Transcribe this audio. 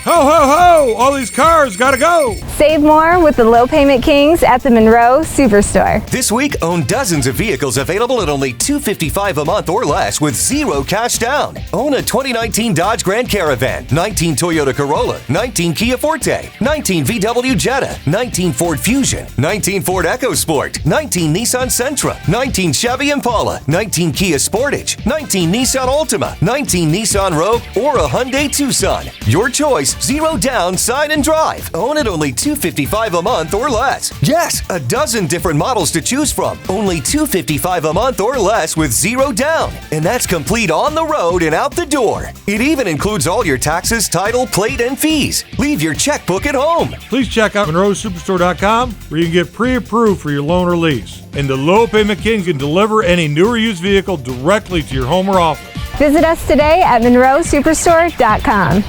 Ho, ho, ho! All these cars gotta go! Save more with the Low Payment Kings at the Monroe Superstore. This week, own dozens of vehicles available at only $255 a month or less with zero cash down. Own a 2019 Dodge Grand Caravan, 19 Toyota Corolla, 19 Kia Forte, 19 VW Jetta, 19 Ford Fusion, 19 Ford EcoSport, 19 Nissan Sentra, 19 Chevy Impala, 19 Kia Sportage, 19 Nissan Altima, 19 Nissan Rogue, or a Hyundai Tucson. Your choice, zero down, sign and drive. Own at only $255 a month or less. Yes, a dozen different models to choose from. Only $255 a month or less with zero down. And that's complete on the road and out the door. It even includes all your taxes, title, plate, and fees. Leave your checkbook at home. Please check out MonroeSuperstore.com where you can get pre-approved for your loan or lease. And the Low Payment King can deliver any new or used vehicle directly to your home or office. Visit us today at MonroeSuperstore.com.